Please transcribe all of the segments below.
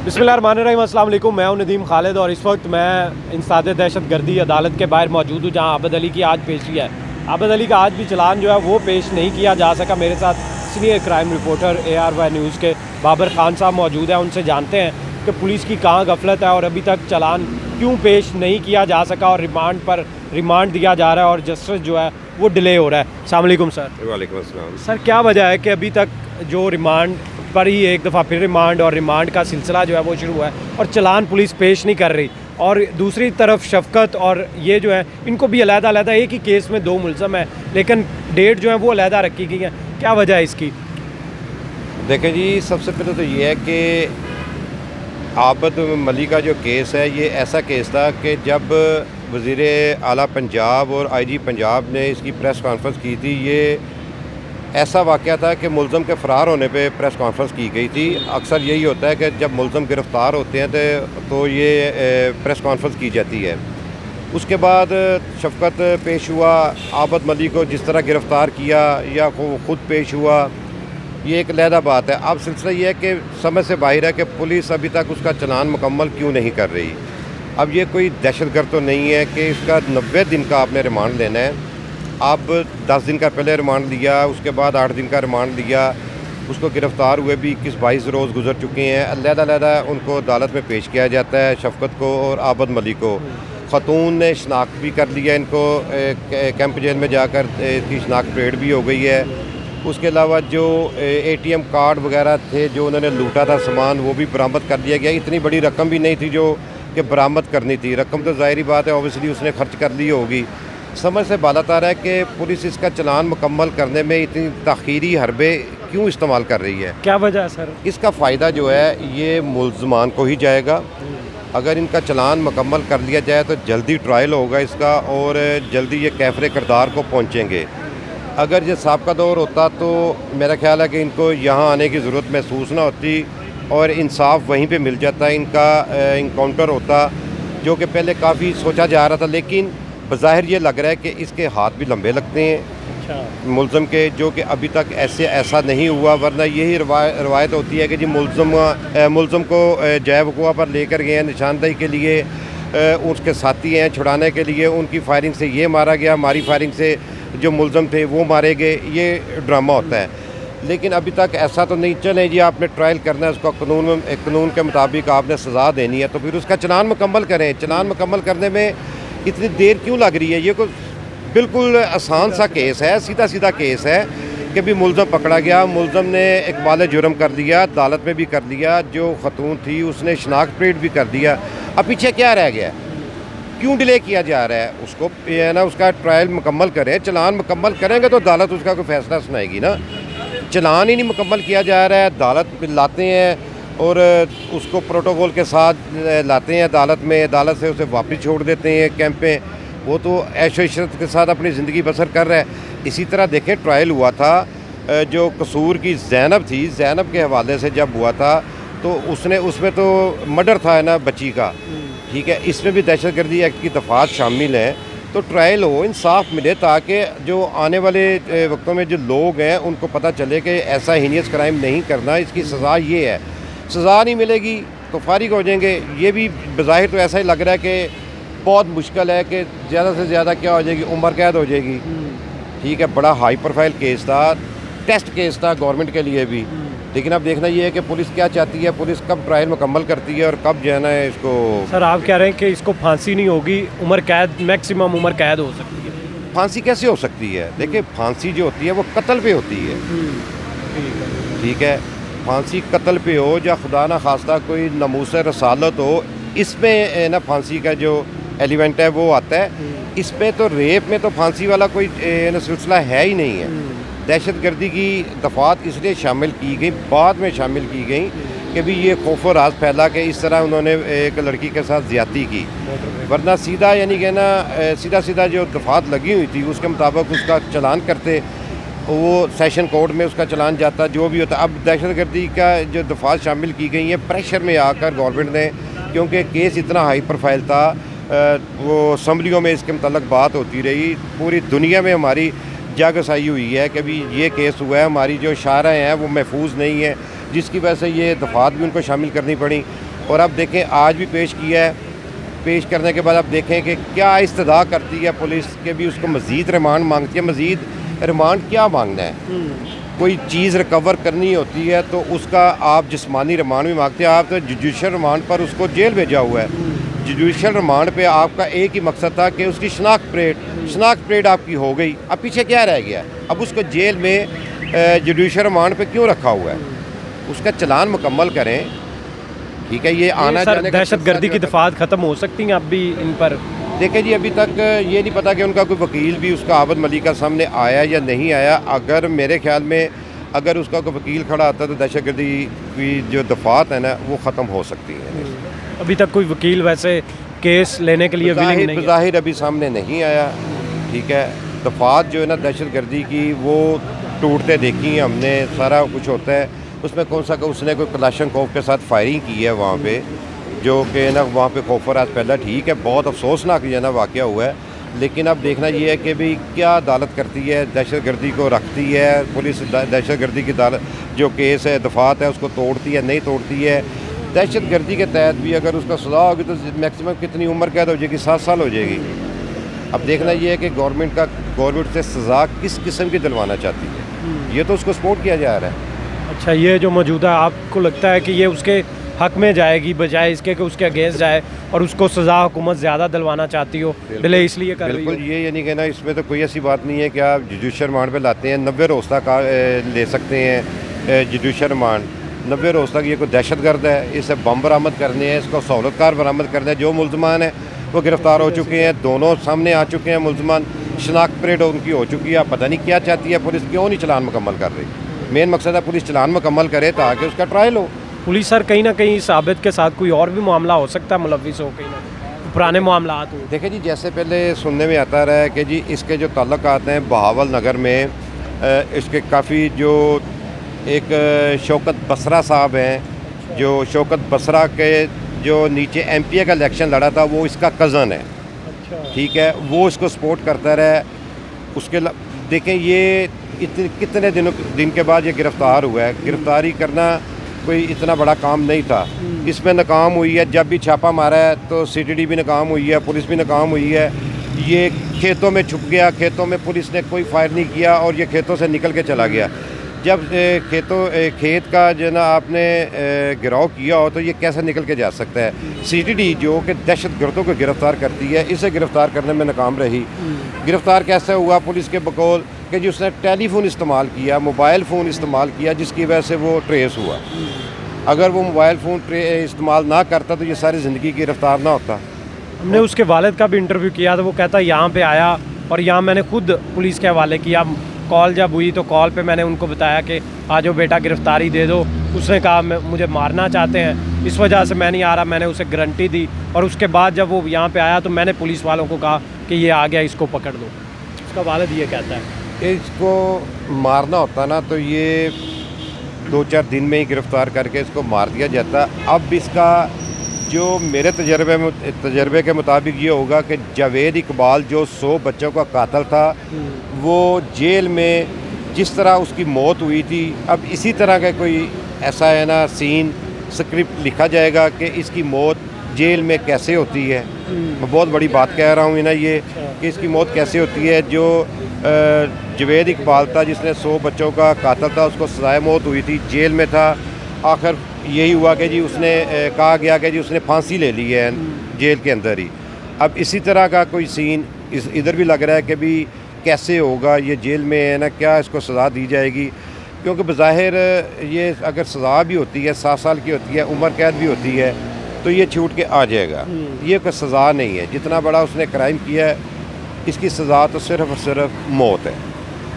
बिस्मिल्लाहिर्रहमानिर्रहीम, अस्सलाम वालेकुम। मैं हूं नदीम खालिद और इस वक्त मैं इंसदाद दहशत गर्दी अदालत के बाहर मौजूद हूं, जहां आबद अली की आज पेशी है। आबद अली का आज भी चलान जो है वो पेश नहीं किया जा सका। मेरे साथ senior crime reporter ARY news के बाबर खान साहब मौजूद हैं। उनसे जानते हैं कि पुलिस की कहाँ गफलत है और अभी तक चलान क्यों पेश नहीं किया जा सका और रिमांड दिया जा रहा है और जस्टिस जो है वो डिले हो रहा है। अस्सलाम वालेकुम सर। वालेकुम अस्सलाम। सर, क्या वजह है कि अभी तक जो रिमांड पर ही एक दफ़ा फिर रिमांड का सिलसिला जो है वो शुरू हुआ है और चलान पुलिस पेश नहीं कर रही, और दूसरी तरफ शफकत और ये जो है इनको भी अलग-अलग एक ही केस में दो मुलज़म है, लेकिन डेट जो है वो अलग रखी गई है। क्या वजह है इसकी? देखें जी, सबसे पहले तो ये है कि आबद मलिक का जो केस है ये ऐसा केस था कि जब वज़ीर आला पंजाब और IG पंजाब ने इसकी प्रेस कॉन्फ्रेंस की थी, ये ऐसा वाक़या था कि मुलज़म के फ़रार होने पे प्रेस कॉन्फ्रेंस की गई थी। अक्सर यही होता है कि जब मुलज़म गिरफ़्तार होते हैं तो ये प्रेस कॉन्फ्रेंस की जाती है। उसके बाद शफ़क़त पेश हुआ, आबद मलिक को जिस तरह गिरफ़्तार किया या ख़ुद पेश हुआ, ये एक अलहदा बात है। अब सिलसिला ये है कि समझ से बाहर है कि पुलिस अभी तक उसका चलान मुकम्मल क्यों नहीं कर रही। अब ये कोई दहशतगर्द तो नहीं है कि इसका 90 दिन का आपने रिमांड लेना है। अब 10 दिन का पहले रिमांड लिया, उसके बाद 8 दिन का रिमांड लिया, उसको गिरफ़्तार हुए भी 21-22 रोज़ गुजर चुके हैं। अलहदा उनको अदालत में पेश किया जाता है, शफ़क़त को और आबद मलिक को। ख़तून ने शनाख्त भी कर लिया, इनको कैंप जेल में जाकर इसकी शनाख्त परेड भी हो गई है। उसके अलावा जो ATM कार्ड वगैरह थे जो उन्होंने लूटा था सामान, वो भी बरामद कर लिया गया। इतनी बड़ी रकम भी नहीं थी जो कि बरामद करनी थी। रकम तो ज़ाहिरी बात है, ऑब्वियसली उसने खर्च कर ली होगी। समझ से बालातर है कि पुलिस इसका चलान मुकम्मल करने में इतनी ताख़ीरी हरबे क्यों इस्तेमाल कर रही है। क्या वजह है सर? इसका फ़ायदा जो है ये मुल्ज़मान को ही जाएगा। अगर इनका चलान मुकम्मल कर लिया जाए तो जल्दी ट्रायल होगा इसका और जल्दी ये कैफ़रे किरदार को पहुँचेंगे। अगर ये साबका दौर होता तो मेरा ख़्याल है कि इनको यहाँ आने की ज़रूरत महसूस ना होती और इंसाफ वहीं पे मिल जाता, इनका इनकाउंटर होता, जो कि पहले काफ़ी सोचा जा रहा था। लेकिन बज़ाहिर ये लग रहा है कि इसके हाथ भी लंबे लगते हैं। अच्छा। मुल्ज़म के, जो कि अभी तक ऐसा नहीं हुआ, वरना यही रवायत होती है कि जी मुल्ज़म को जय वक़ुआ पर लेकर गए हैं निशानदही के लिए, उसके साथी हैं छुड़ाने के लिए, उनकी फायरिंग से ये मारा गया, हमारी फायरिंग से जो मुल्ज़म थे वो मारे गए, ये ड्रामा होता है। लेकिन अभी तक ऐसा तो नहीं। चलें जी, आपने ट्रायल करना है, उसका कानून के मुताबिक आपने सज़ा देनी है, तो फिर उसका चलान मुकम्मल करें। चलान मुकम्मल करने में इतनी देर क्यों लग रही है? ये कोई बिल्कुल आसान सा केस है, सीधा केस है कि भी मुल्ज़म पकड़ा गया, मुल्ज़म ने इक़बाल जुर्म कर लिया, अदालत में भी कर लिया, जो ख़तून थी उसने शनाख्त परेड भी कर दिया। अब पीछे क्या रह गया? क्यों डिले किया जा रहा है? उसको है ना, उसका ट्रायल मुकम्मल करें, चलान मुकम्मल करेंगे तो अदालत उसका कोई फ़ैसला सुनाएगी ना। चलान ही नहीं मुकम्मल किया जा रहा है, अदालत में लाते हैं और उसको प्रोटोकॉल के साथ लाते हैं अदालत में, अदालत से उसे वापस छोड़ देते हैं कैंप पे। वो तो ऐशो इशरत के साथ अपनी ज़िंदगी बसर कर रहा है। इसी तरह देखें, ट्रायल हुआ था, जो कसूर की ज़ैनब थी, ज़ैनब के हवाले से जब हुआ था तो उसमें तो मर्डर था है ना बच्ची का, ठीक है। इसमें भी दहशतगर्दी एक्ट की दफ़ात शामिल हैं। तो ट्रायल हो, इंसाफ मिले, ताकि जो आने वाले वक्तों में जो लोग हैं उनको पता चले कि ऐसा हीनियस क्राइम नहीं करना, इसकी सज़ा ये है। सज़ा नहीं मिलेगी तो फारिग हो जाएंगे। ये भी बज़ाहिर तो ऐसा ही लग रहा है कि बहुत मुश्किल है कि ज़्यादा से ज़्यादा क्या हो जाएगी, उम्र कैद हो जाएगी, ठीक है। बड़ा हाई प्रोफाइल केस था, टेस्ट केस था गवर्नमेंट के लिए भी। लेकिन अब देखना ये है कि पुलिस क्या चाहती है, पुलिस कब ट्रायल मुकम्मल करती है और कब जो है ना इसको। सर, आप कह रहे हैं कि इसको फांसी नहीं होगी, उम्र कैद, मैक्सिमम उम्र कैद हो सकती है। फांसी कैसे हो सकती है? देखिए, फांसी जो होती है वो कत्ल पे होती है, ठीक है। फांसी कत्ल पे हो या खुदा ना खास्ता कोई नमूस रसालत हो, इसमें ना फांसी का जो एलिमेंट है वो आता है। इसमें तो रेप में तो फांसी वाला कोई सिलसिला है ही नहीं है। दहशतगर्दी की दफ़ात इसलिए शामिल की गई, बाद में शामिल की गई कि भी ये खौफ और राज फैला कि इस तरह उन्होंने एक लड़की के साथ ज़्यादती की। वरना सीधा यानी कि ना सीधा जो दफ़ात लगी हुई थी उसके मुताबिक उसका चलान करते, वो सेशन कोर्ट में उसका चलान जाता, जो भी होता। अब दहशतगर्दी का जो दफ़ात शामिल की गई है प्रेशर में आकर गवर्नमेंट ने, क्योंकि केस इतना हाई प्रोफाइल था, वो असम्बलियों में इसके मतलब बात होती रही, पूरी दुनिया में हमारी जागसाई हुई है कि भी ये केस हुआ है, हमारी जो शाराएँ हैं वो महफूज नहीं है, जिसकी वजह से ये दफ़ात भी उनको शामिल करनी पड़ी। और अब देखें आज भी पेश किया है, पेश करने के बाद अब देखें कि क्या इस्तदा करती है पुलिस के भी उसको मज़ीद रिमांड मांगती है। मज़ीद रिमांड क्या मांगना है, कोई चीज़ रिकवर करनी होती है तो उसका आप जिस्मानी रिमांड भी मांगते हैं। आप तो जुडिशल रिमांड पर उसको जेल भेजा हुआ है। जुडिशल रिमांड पे आपका एक ही मकसद था कि उसकी शनाख्त परेड आपकी हो गई, अब पीछे क्या रह गया? अब उसको जेल में जुडिशल रिमांड पे क्यों रखा हुआ है? उसका चलान मुकम्मल करें, ठीक है। ये आना सर जाने का दहशतगर्दी की दफात ख़त्म हो सकती हैं अब भी इन पर? देखिए जी, अभी तक ये नहीं पता कि उनका कोई वकील भी उसका आबद मलिक का सामने आया या नहीं आया। अगर मेरे ख्याल में अगर उसका कोई वकील खड़ा आता तो दहशतगर्दी की जो दफात है ना वो ख़त्म हो सकती है। अभी तक कोई वकील वैसे केस लेने के लिए विलिंग नहीं है? बज़ाहिर अभी सामने नहीं आया, ठीक है। दफात जो है ना दहशतगर्दी की वो टूटते देखी है हमने, सारा कुछ होता है उसमें। कौन सा उसने कोई कलाशनकोव के साथ फायरिंग की है वहाँ पे, जो कि ना वहाँ पे खौफर आज पैदा, ठीक है। बहुत अफसोसनाक जो है ना वाक़या हुआ है, लेकिन अब देखना ये है कि भाई क्या अदालत करती है, दहशतगर्दी को रखती है पुलिस, दहशतगर्दी की अदालत जो केस है दफात है उसको तोड़ती है नहीं तोड़ती है। दहशतगर्दी के तहत भी अगर उसका सज़ा होगी तो मैक्सिमम कितनी उम्र कैद हो जाएगी? 7 साल हो जाएगी। अब देखना ये है कि गवर्नमेंट से सज़ा किस किस्म की दिलवाना चाहती है, ये तो उसको सपोर्ट किया जा रहा है। अच्छा, ये जो मौजूदा आपको लगता है कि ये उसके हक में जाएगी बजाय इसके कि उसके अगेंस्ट जाए और उसको सज़ा हुकूमत ज़्यादा दिलवाना चाहती हो, डिले इसलिए कर रही हो? बिल्कुल, ये यानी कि ना इसमें तो कोई ऐसी बात नहीं है कि आप जुडिशल रिमांड पे लाते हैं 90 रोज़ तक ले सकते हैं जुडिशल रिमांड। 90 रोज़ तक ये कोई दहशतगर्द है, इसे बम बरामद करने हैं, इसको सहूलतकार बरामद करने हैं। जो मुलजमान है वो गिरफ़्तार हो चुके हैं, दोनों सामने आ चुके हैं मुलजमान, शनाख्त परेड उनकी हो चुकी है। अब पता नहीं क्या चाहती है पुलिस, क्यों नहीं चलान मुकम्मल कर रही? मेन मकसद है पुलिस चलान मुकम्मल करे ताकि उसका ट्रायल हो। पुलिस सर कहीं ना कहीं साबित के साथ कोई और भी मामला हो सकता है, मुलविस हो कहीं ना पुराने मामला हो? देखिए जी, जैसे पहले सुनने में आता रहा है कि जी इसके जो ताल्लुकात हैं बहावल नगर में, इसके काफ़ी जो एक शौकत बसरा साहब हैं, जो शौकत बसरा के जो नीचे एमपीए का इलेक्शन लड़ा था वो इसका कज़न है, अच्छा, ठीक है। वो इसको सपोर्ट करता रहा। उसके देखें ये कितने दिन के बाद ये गिरफ़्तार हुआ है। गिरफ़्तारी करना कोई इतना बड़ा काम नहीं था, इसमें नाकाम हुई है। जब भी छापा मारा है तो सीटीडी भी नाकाम हुई है, पुलिस भी नाकाम हुई है। ये खेतों में छुप गया, खेतों में पुलिस ने कोई फायर नहीं किया और ये खेतों से निकल के चला गया। जब खेत का जो ना आपने गिराव किया हो तो ये कैसे निकल के जा सकता है? सीटीडी जो कि दहशतगर्दों को गिरफ़्तार करती है, इसे गिरफ़्तार करने में नाकाम रही। गिरफ़्तार कैसे हुआ पुलिस के बकौल कि जी उसने टेलीफोन इस्तेमाल किया, मोबाइल फ़ोन इस्तेमाल किया, जिसकी वजह से वो ट्रेस हुआ। अगर वो मोबाइल फ़ोन इस्तेमाल ना करता तो ये सारी ज़िंदगी गिरफ़्तार ना होता। हमने उसके वालिद का भी इंटरव्यू किया तो वो कहता यहाँ पे आया और यहाँ मैंने खुद पुलिस के हवाले किया। कॉल जब हुई तो कॉल पे मैंने उनको बताया कि आ जाओ बेटा गिरफ़्तारी दे दो। उसने कहा मुझे मारना चाहते हैं, इस वजह से मैं नहीं आ रहा। मैंने उसे गारंटी दी और उसके बाद जब वो यहाँ पे आया तो मैंने पुलिस वालों को कहा कि ये आ गया, इसको पकड़ लो। उसका वालिद ये कहता है इसको मारना होता ना तो ये 2-4 दिन में ही गिरफ़्तार करके इसको मार दिया जाता। अब इसका जो मेरे तजर्बे के मुताबिक ये होगा कि जावेद इकबाल जो 100 बच्चों का कातिल था, वो जेल में जिस तरह उसकी मौत हुई थी, अब इसी तरह का कोई ऐसा है ना सीन स्क्रिप्ट लिखा जाएगा कि इसकी मौत जेल में कैसे होती है। मैं बहुत बड़ी बात कह रहा हूँ ना ये कि इसकी मौत कैसे होती है। जो जावेद इकबाल था जिसने 100 बच्चों का कातिल था, उसको सज़ाए मौत हुई थी, जेल में था। आखिर यही हुआ कि जी उसने कहा गया कि जी उसने फांसी ले ली है जेल के अंदर ही। अब इसी तरह का कोई सीन इधर भी लग रहा है कि भी कैसे होगा ये जेल में है ना, क्या इसको सज़ा दी जाएगी? क्योंकि बज़ाहिर ये अगर सज़ा भी होती है 7 साल की होती है, उम्र कैद भी होती है, तो ये छूट के आ जाएगा। ये कोई सज़ा नहीं है। जितना बड़ा उसने क्राइम किया है इसकी सज़ा तो सिर्फ़ और सिर्फ मौत है।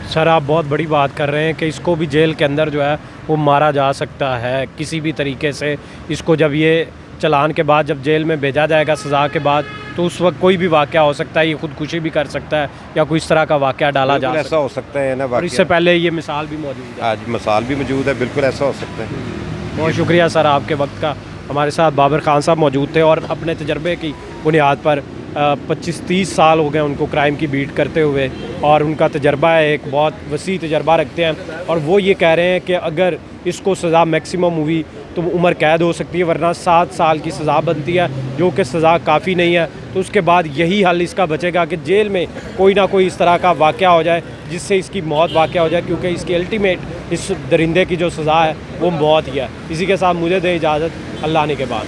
सर आप बहुत बड़ी बात कर रहे हैं कि इसको भी जेल के अंदर जो है वो मारा जा सकता है किसी भी तरीके से। इसको जब ये चलान के बाद जब जेल में भेजा जाएगा सज़ा के बाद, तो उस वक्त कोई भी वाक़या हो सकता है। ये खुदकुशी भी कर सकता है या कोई इस तरह का वाक़या डाला जा सकता है। ऐसा हो सकता है ना। और इससे पहले ये मिसाल भी मौजूद है, आज मिसाल भी मौजूद है, बिल्कुल ऐसा हो सकता है। बहुत शुक्रिया सर आपके वक्त का। हमारे साथ बाबर खान साहब मौजूद थे और अपने तजर्बे की बुनियाद पर 25-30 साल हो गए उनको क्राइम की बीट करते हुए, और उनका तजर्बा है, एक बहुत वसी तजर्बा रखते हैं। और वो ये कह रहे हैं कि अगर इसको सज़ा मैक्सिमम हुई तो उम्र कैद हो सकती है, वरना 7 साल की सज़ा बनती है, जो कि सज़ा काफ़ी नहीं है। तो उसके बाद यही हल इसका बचेगा कि जेल में कोई ना कोई इस तरह का वाक़या हो जाए जिससे इसकी मौत वाक़या हो जाए, क्योंकि इसकी अल्टीमेट इस दरिंदे की जो सज़ा है वो मौत ही है। इसी के साथ मुझे दे इजाज़त, अल्लाह ने के बाद।